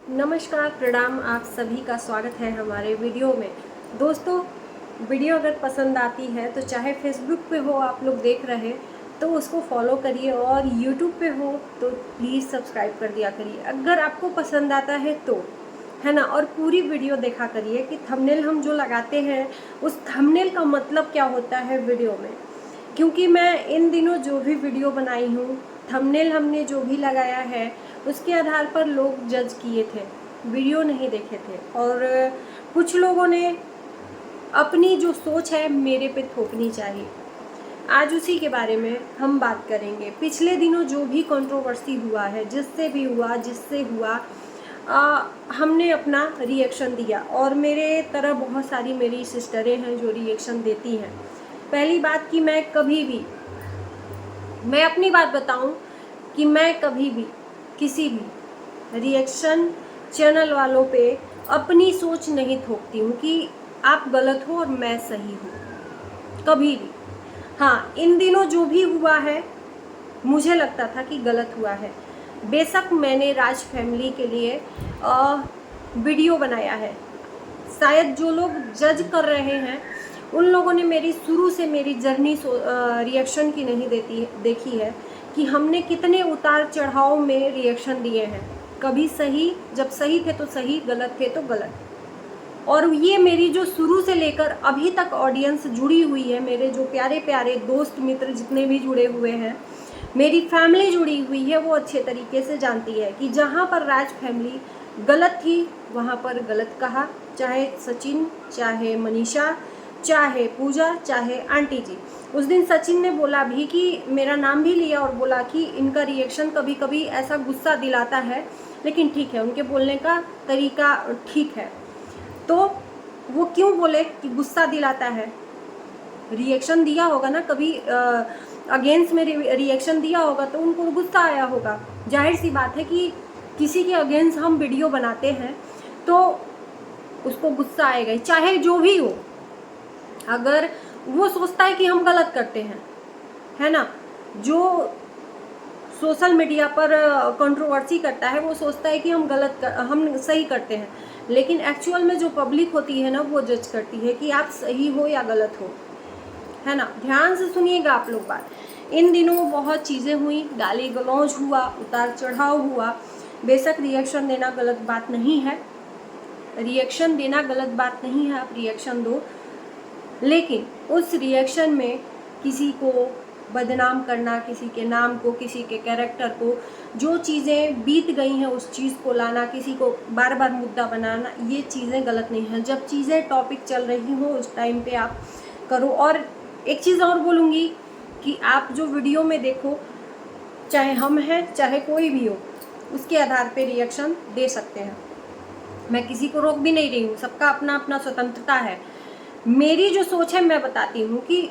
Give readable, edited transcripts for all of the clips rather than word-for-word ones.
नमस्कार, प्रणाम। आप सभी का स्वागत है हमारे वीडियो में। दोस्तों, वीडियो अगर पसंद आती है तो चाहे फेसबुक पे हो आप लोग देख रहे तो उसको फॉलो करिए, और यूट्यूब पे हो तो प्लीज़ सब्सक्राइब कर दिया करिए अगर आपको पसंद आता है तो, है ना। और पूरी वीडियो देखा करिए कि थंबनेल हम जो लगाते हैं उस थंबनेल का मतलब क्या होता है वीडियो में। क्योंकि मैं इन दिनों जो भी वीडियो बनाई हूँ, थंबनेल हमने जो भी लगाया है उसके आधार पर लोग जज किए थे, वीडियो नहीं देखे थे। और कुछ लोगों ने अपनी जो सोच है मेरे पे थोपनी चाहिए। आज उसी के बारे में हम बात करेंगे। पिछले दिनों जो भी कंट्रोवर्सी हुआ है, जिससे भी हुआ, जिससे हुआ, हमने अपना रिएक्शन दिया। और मेरे तरह बहुत सारी मेरी सिस्टरें हैं जो रिएक्शन देती हैं। पहली बात कि मैं अपनी बात बताऊं कि मैं कभी भी किसी भी रिएक्शन चैनल वालों पे अपनी सोच नहीं थोपती हूँ कि आप गलत हो और मैं सही हूँ, कभी भी। हाँ, इन दिनों जो भी हुआ है मुझे लगता था कि गलत हुआ है। बेशक मैंने राज फैमिली के लिए वीडियो बनाया है। शायद जो लोग जज कर रहे हैं उन लोगों ने मेरी शुरू से मेरी जर्नी रिएक्शन की नहीं देखी है कि हमने कितने उतार चढ़ाव में रिएक्शन दिए हैं। कभी सही, जब सही थे तो सही, गलत थे तो गलत। और ये मेरी जो शुरू से लेकर अभी तक ऑडियंस जुड़ी हुई है, मेरे जो प्यारे प्यारे दोस्त मित्र जितने भी जुड़े हुए हैं, मेरी फैमिली जुड़ी हुई है, वो अच्छे तरीके से जानती है कि जहाँ पर राज फैमिली गलत थी वहाँ पर गलत कहा। चाहे सचिन, चाहे मनीषा, चाहे पूजा, चाहे आंटी जी। उस दिन सचिन ने बोला भी कि मेरा नाम भी लिया और बोला कि इनका रिएक्शन कभी कभी ऐसा गुस्सा दिलाता है, लेकिन ठीक है, उनके बोलने का तरीका ठीक है। तो वो क्यों बोले कि गुस्सा दिलाता है? रिएक्शन दिया होगा ना, कभी अगेंस्ट में रिएक्शन दिया होगा तो उनको गुस्सा आया होगा। जाहिर सी बात है कि किसी के अगेंस्ट हम वीडियो बनाते हैं तो उसको गुस्सा आएगा ही, चाहे जो भी हो। अगर वो सोचता है कि हम गलत करते हैं, है ना, जो सोशल मीडिया पर कंट्रोवर्सी करता है वो सोचता है कि हम सही करते हैं, लेकिन एक्चुअल में जो पब्लिक होती है ना वो जज करती है कि आप सही हो या गलत हो, है ना। ध्यान से सुनिएगा आप लोग बात। इन दिनों बहुत चीज़ें हुई, गाली गलौज हुआ, उतार चढ़ाव हुआ। बेशक रिएक्शन देना गलत बात नहीं है, रिएक्शन देना गलत बात नहीं है, आप रिएक्शन दो, लेकिन उस रिएक्शन में किसी को बदनाम करना, किसी के नाम को, किसी के कैरेक्टर को, जो चीज़ें बीत गई हैं उस चीज़ को लाना, किसी को बार बार मुद्दा बनाना, ये चीज़ें गलत नहीं हैं। जब चीज़ें टॉपिक चल रही हो उस टाइम पे आप करो। और एक चीज़ और बोलूँगी कि आप जो वीडियो में देखो, चाहे हम हैं चाहे कोई भी हो, उसके आधार पे रिएक्शन दे सकते हैं। मैं किसी को रोक भी नहीं रही हूँ, सबका अपना अपना स्वतंत्रता है। मेरी जो सोच है मैं बताती हूँ कि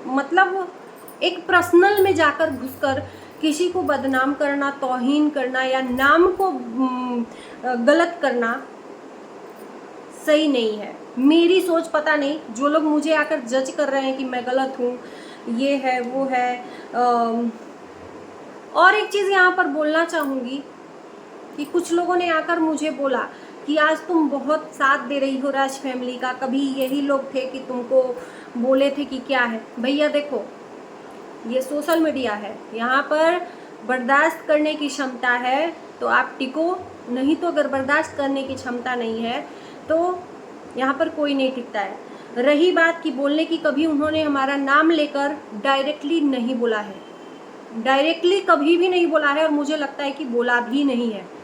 मतलब एक पर्सनल में जाकर घुसकर किसी को बदनाम करना, तौहीन करना या नाम को गलत करना सही नहीं है। मेरी सोच पता नहीं, जो लोग मुझे आकर जज कर रहे हैं कि मैं गलत हूँ, ये है वो है। और एक चीज़ यहाँ पर बोलना चाहूँगी कि कुछ लोगों ने आकर मुझे बोला कि आज तुम बहुत साथ दे रही हो राज फैमिली का, कभी यही लोग थे कि तुमको बोले थे कि क्या है। भैया देखो, ये सोशल मीडिया है, यहाँ पर बर्दाश्त करने की क्षमता है तो आप टिको, नहीं तो अगर बर्दाश्त करने की क्षमता नहीं है तो यहाँ पर कोई नहीं टिकता है। रही बात कि बोलने की, कभी उन्होंने हमारा नाम लेकर डायरेक्टली नहीं बोला है, डायरेक्टली कभी भी नहीं बोला है, और मुझे लगता है कि बोला भी नहीं है।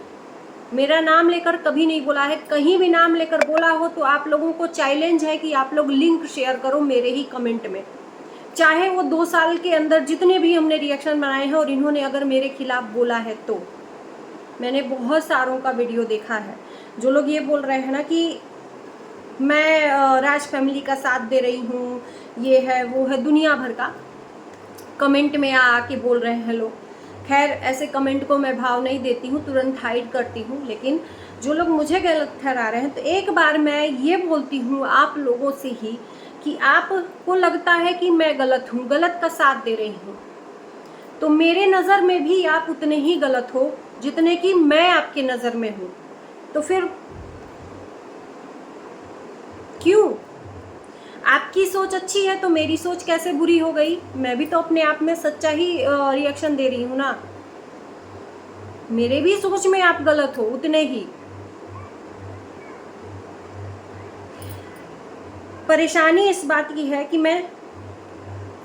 मेरा नाम लेकर कभी नहीं बोला है। कहीं भी नाम लेकर बोला हो तो आप लोगों को चैलेंज है कि आप लोग लिंक शेयर करो मेरे ही कमेंट में, चाहे वो 2 साल के अंदर जितने भी हमने रिएक्शन बनाए हैं और इन्होंने अगर मेरे खिलाफ बोला है तो। मैंने बहुत सारों का वीडियो देखा है। जो लोग ये बोल रहे हैं ना कि मैं राज फैमिली का साथ दे रही हूँ, ये है वो है, दुनिया भर का कमेंट में आके बोल रहे हैं लोग। खैर, ऐसे कमेंट को मैं भाव नहीं देती हूँ, तुरंत हाइड करती हूँ। लेकिन जो लोग मुझे गलत ठहरा रहे हैं, तो एक बार मैं ये बोलती हूँ आप लोगों से ही कि आपको लगता है कि मैं गलत हूँ, गलत का साथ दे रही हूँ, तो मेरे नज़र में भी आप उतने ही गलत हो जितने कि मैं आपके नज़र में हूँ। तो फिर क्यों? आपकी सोच अच्छी है तो मेरी सोच कैसे बुरी हो गई? मैं भी तो अपने आप में सच्चा ही रिएक्शन दे रही हूँ ना। मेरे भी सोच में आप गलत हो उतने ही। परेशानी इस बात की है कि मैं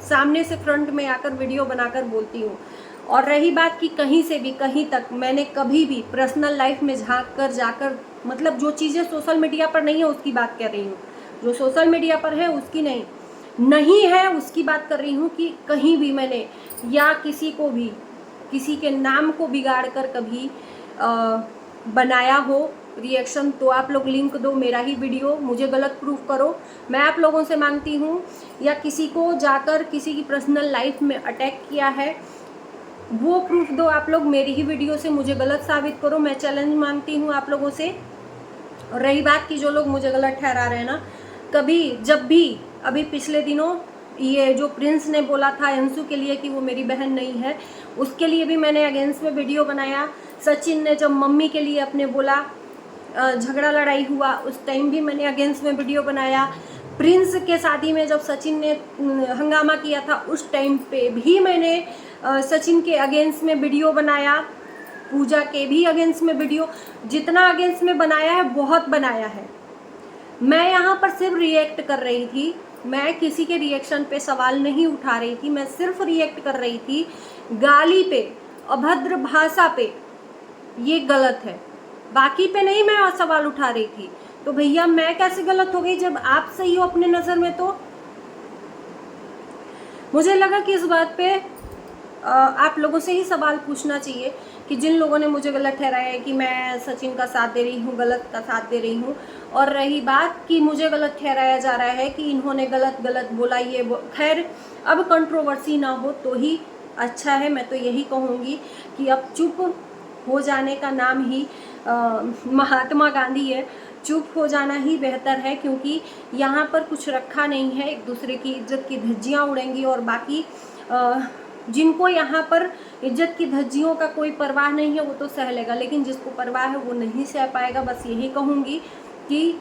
सामने से फ्रंट में आकर वीडियो बनाकर बोलती हूँ, और रही बात कि कहीं से भी कहीं तक मैंने कभी भी पर्सनल लाइफ में झांक कर जाकर, मतलब जो चीज़ें सोशल मीडिया पर नहीं है उसकी बात कर रही हूँ, जो सोशल मीडिया पर है उसकी नहीं है उसकी बात कर रही हूँ, कि कहीं भी मैंने या किसी को भी किसी के नाम को बिगाड़ कर कभी बनाया हो रिएक्शन, तो आप लोग लिंक दो, मेरा ही वीडियो, मुझे गलत प्रूफ करो, मैं आप लोगों से मांगती हूँ। या किसी को जाकर किसी की पर्सनल लाइफ में अटैक किया है वो प्रूफ दो आप लोग, मेरी ही वीडियो से मुझे गलत साबित करो, मैं चैलेंज मांगती हूँ आप लोगों से। और रही बात कि जो लोग मुझे गलत ठहरा रहे हैं ना, कभी जब भी अभी पिछले दिनों ये जो प्रिंस ने बोला था अंशु के लिए कि वो मेरी बहन नहीं है, उसके लिए भी मैंने अगेंस्ट में वीडियो बनाया। सचिन ने जब मम्मी के लिए अपने बोला, झगड़ा लड़ाई हुआ, उस टाइम भी मैंने अगेंस्ट में वीडियो बनाया। प्रिंस के शादी में जब सचिन ने हंगामा किया था उस टाइम पे भी मैंने सचिन के अगेंस्ट में वीडियो बनाया। पूजा के भी अगेंस्ट में वीडियो, जितना अगेंस्ट में बनाया है बहुत बनाया है। मैं यहाँ पर सिर्फ रिएक्ट कर रही थी, मैं किसी के रिएक्शन पे सवाल नहीं उठा रही थी, मैं सिर्फ रिएक्ट कर रही थी। गाली पे, अभद्र भाषा पे ये गलत है, बाकी पे नहीं मैं सवाल उठा रही थी। तो भैया मैं कैसे गलत हो गई जब आप सही हो अपने नज़र में? तो मुझे लगा कि इस बात पे आप लोगों से ही सवाल पूछना चाहिए कि जिन लोगों ने मुझे गलत ठहराया है कि मैं सचिन का साथ दे रही हूँ, गलत का साथ दे रही हूँ। और रही बात कि मुझे गलत ठहराया जा रहा है कि इन्होंने गलत गलत बोला, ये खैर अब कंट्रोवर्सी ना हो तो ही अच्छा है। मैं तो यही कहूँगी कि अब चुप हो जाने का नाम ही महात्मा गांधी है, चुप हो जाना ही बेहतर है, क्योंकि यहाँ पर कुछ रखा नहीं है। एक दूसरे की इज्जत की धज्जियाँ उड़ेंगी और बाकी जिनको यहाँ पर इज्जत की धज्जियों का कोई परवाह नहीं है वो तो सह लेगा, लेकिन जिसको परवाह है वो नहीं सह पाएगा। बस यही कहूँगी कि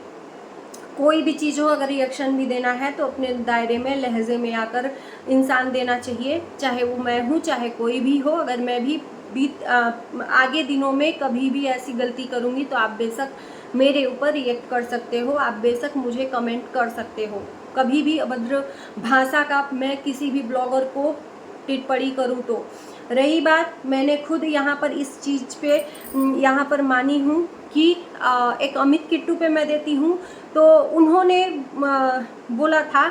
कोई भी चीज़ हो, अगर रिएक्शन भी देना है तो अपने दायरे में लहजे में आकर इंसान देना चाहिए, चाहे वो मैं हूँ चाहे कोई भी हो। अगर मैं भी आगे दिनों में कभी भी ऐसी गलती करूँगी तो आप बेशक मेरे ऊपर रिएक्ट कर सकते हो, आप बेशक मुझे कमेंट कर सकते हो। कभी भी अभद्र भाषा का मैं किसी भी ब्लॉगर को टिप्पणी करूँ तो। रही बात, मैंने खुद यहाँ पर इस चीज़ पे यहाँ पर मानी हूँ कि एक अमित किट्टू पे मैं देती हूँ, तो उन्होंने बोला था,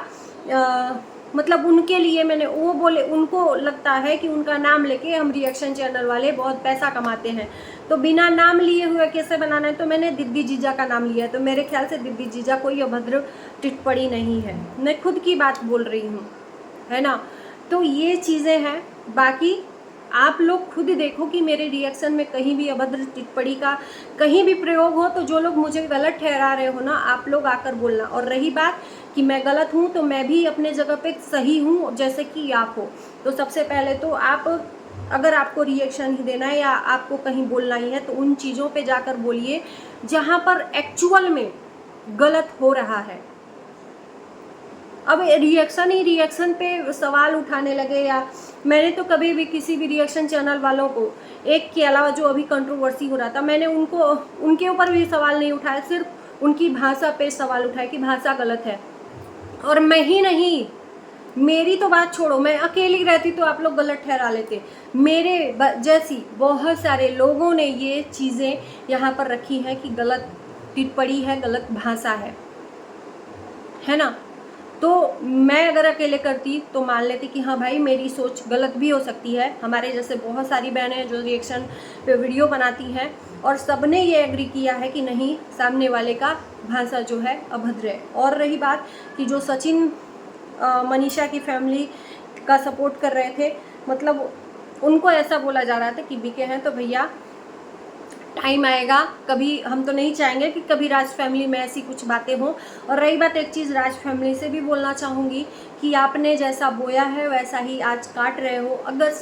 मतलब उनके लिए मैंने वो बोले, उनको लगता है कि उनका नाम लेके हम रिएक्शन चैनल वाले बहुत पैसा कमाते हैं, तो बिना नाम लिए हुए कैसे बनाना है, तो मैंने दीदी जीजा का नाम लिया। तो मेरे ख्याल से दीदी जीजा कोई अभद्र टिप्पणी नहीं है, मैं खुद की बात बोल रही हूँ, है ना। तो ये चीज़ें हैं, बाकी आप लोग खुद देखो कि मेरे रिएक्शन में कहीं भी अभद्र टिप्पणी का कहीं भी प्रयोग हो, तो जो लोग मुझे गलत ठहरा रहे हो ना, आप लोग आकर बोलना। और रही बात कि मैं गलत हूँ तो मैं भी अपने जगह पे सही हूँ जैसे कि आप हो। तो सबसे पहले तो आप, अगर आपको रिएक्शन ही देना है या आपको कहीं बोलना ही है तो उन चीज़ों पे जाकर बोलिए जहाँ पर एक्चुअल में गलत हो रहा है। अब रिएक्शन पे सवाल उठाने लगे, या मैंने तो कभी भी किसी भी रिएक्शन चैनल वालों को, एक के अलावा जो अभी कंट्रोवर्सी हो रहा था, मैंने उनके ऊपर भी सवाल नहीं उठाया, सिर्फ उनकी भाषा पे सवाल उठाया कि भाषा गलत है। और मैं ही नहीं, मेरी तो बात छोड़ो, मैं अकेली रहती तो आप लोग गलत ठहरा लेते। मेरे जैसी बहुत सारे लोगों ने ये चीज़ें यहाँ पर रखी हैं कि गलत टिप्पणी है, गलत भाषा है ना। तो मैं अगर अकेले करती तो मान लेती कि हाँ भाई मेरी सोच गलत भी हो सकती है। हमारे जैसे बहुत सारी बहनें हैं जो रिएक्शन पे वीडियो बनाती हैं और सबने ये एग्री किया है कि नहीं, सामने वाले का भाषा जो है अभद्र है। और रही बात कि जो सचिन मनीषा की फैमिली का सपोर्ट कर रहे थे, मतलब उनको ऐसा बोला जा रहा था कि बीके हैं, तो भैया टाइम आएगा, कभी हम तो नहीं चाहेंगे कि कभी राज फैमिली में ऐसी कुछ बातें हों। और रही बात, एक चीज़ राज फैमिली से भी बोलना चाहूँगी कि आपने जैसा बोया है वैसा ही आज काट रहे हो। अगर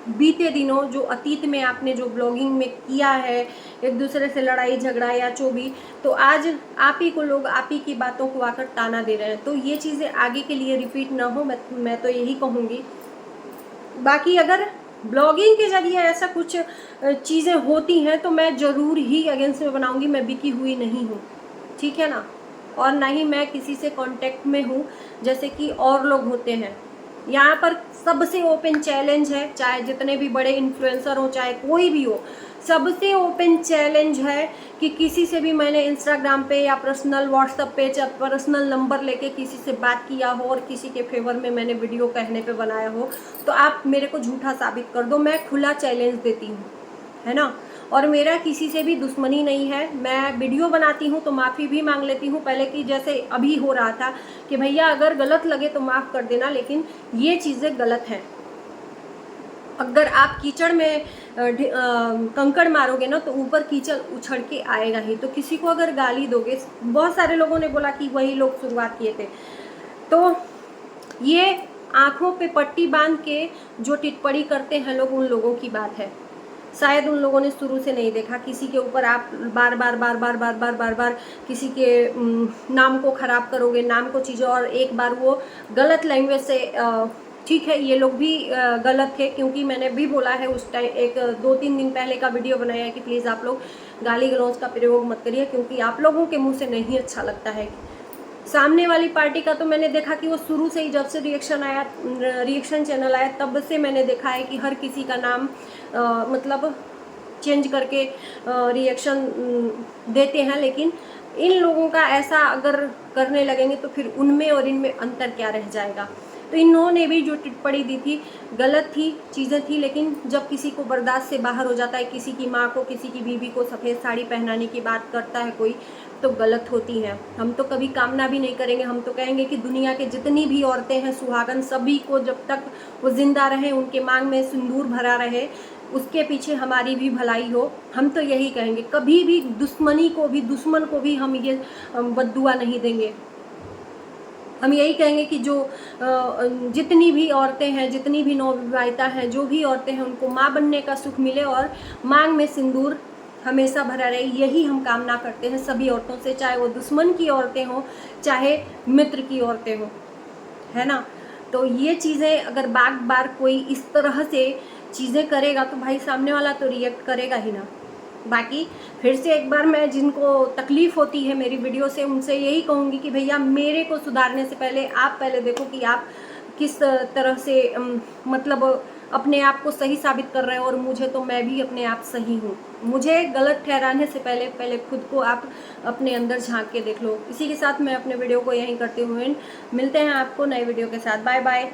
बीते दिनों जो अतीत में आपने जो ब्लॉगिंग में किया है, एक दूसरे से लड़ाई झगड़ा या जो भी, तो आज आप ही को लोग आप ही की बातों को आकर ताना दे रहे हैं। तो ये चीज़ें आगे के लिए रिपीट ना हो, मैं तो यही कहूँगी। बाकी अगर ब्लॉगिंग के जरिए ऐसा कुछ चीज़ें होती हैं तो मैं ज़रूर ही अगेंस्ट में बनाऊँगी। मैं बिकी हुई नहीं हूँ, ठीक है ना, और ना ही मैं किसी से कांटेक्ट में हूँ जैसे कि और लोग होते हैं। यहाँ पर सबसे ओपन चैलेंज है, चाहे जितने भी बड़े इन्फ्लुएंसर हो, चाहे कोई भी हो, सबसे ओपन चैलेंज है कि किसी से भी मैंने इंस्टाग्राम पे या पर्सनल व्हाट्सएप पे या पर्सनल नंबर लेके किसी से बात किया हो और किसी के फेवर में मैंने वीडियो कहने पे बनाया हो, तो आप मेरे को झूठा साबित कर दो। मैं खुला चैलेंज देती हूँ, है ना। और मेरा किसी से भी दुश्मनी नहीं है। मैं वीडियो बनाती हूँ तो माफ़ी भी मांग लेती हूँ, पहले की जैसे अभी हो रहा था कि भैया अगर गलत लगे तो माफ़ कर देना, लेकिन ये चीज़ें गलत हैं। अगर आप कीचड़ में कंकड़ मारोगे ना तो ऊपर कीचड़ उछड़ के आएगा ही। तो किसी को अगर गाली दोगे, बहुत सारे लोगों ने बोला कि वही लोग शुरुआत किए थे, तो ये आंखों पे पट्टी बांध के जो टिप्पणी करते हैं लोग, उन लोगों की बात है। शायद उन लोगों ने शुरू से नहीं देखा। किसी के ऊपर आप बार बार बार बार बार बार बार बार किसी के नाम को ख़राब करोगे, नाम को चीज़ें, और एक बार वो गलत लैंग्वेज से, ठीक है ये लोग भी गलत थे, क्योंकि मैंने भी बोला है उस टाइम, एक 2-3 दिन पहले का वीडियो बनाया है कि प्लीज़ आप लोग गाली गलौज का प्रयोग मत करिए, क्योंकि आप लोगों के मुँह से नहीं अच्छा लगता है। सामने वाली पार्टी का तो मैंने देखा कि वो शुरू से ही, जब से रिएक्शन चैनल आया तब से मैंने देखा है कि हर किसी का नाम मतलब चेंज करके रिएक्शन देते हैं। लेकिन इन लोगों का ऐसा अगर करने लगेंगे तो फिर उनमें और इनमें अंतर क्या रह जाएगा। तो इन्होंने भी जो टिप्पणी दी थी गलत थी, चीज़ें थी, लेकिन जब किसी को बर्दाश्त से बाहर हो जाता है, किसी की माँ को, किसी की बीवी को सफ़ेद साड़ी पहनाने की बात करता है कोई, तो गलत होती हैं। हम तो कभी कामना भी नहीं करेंगे, हम तो कहेंगे कि दुनिया के जितनी भी औरतें हैं सुहागन, सभी को जब तक वो जिंदा रहें, उनके मांग में सिंदूर भरा रहे, उसके पीछे हमारी भी भलाई हो। हम तो यही कहेंगे, कभी भी दुश्मनी को भी, दुश्मन को भी हम ये बद्दुआ नहीं देंगे। हम यही कहेंगे कि जो जितनी भी औरतें हैं, जितनी भी नवविवाहिता हैं, जो भी औरतें हैं, उनको माँ बनने का सुख मिले और मांग में सिंदूर हमेशा भरा रहे, यही हम कामना करते हैं सभी औरतों से, चाहे वो दुश्मन की औरतें हों, चाहे मित्र की औरतें हों, है ना। तो ये चीज़ें अगर बार बार कोई इस तरह से चीज़ें करेगा तो भाई सामने वाला तो रिएक्ट करेगा ही ना। बाकी फिर से एक बार मैं, जिनको तकलीफ़ होती है मेरी वीडियो से, उनसे यही कहूँगी कि भैया मेरे को सुधारने से पहले आप पहले देखो कि आप किस तरह से मतलब अपने आप को सही साबित कर रहे हो, और मुझे तो, मैं भी अपने आप सही हूँ। मुझे गलत ठहराने से पहले पहले खुद को आप अपने अंदर झांक के देख लो। इसी के साथ मैं अपने वीडियो को यहीं करती हूँ। मिलते हैं आपको नए वीडियो के साथ। Bye bye.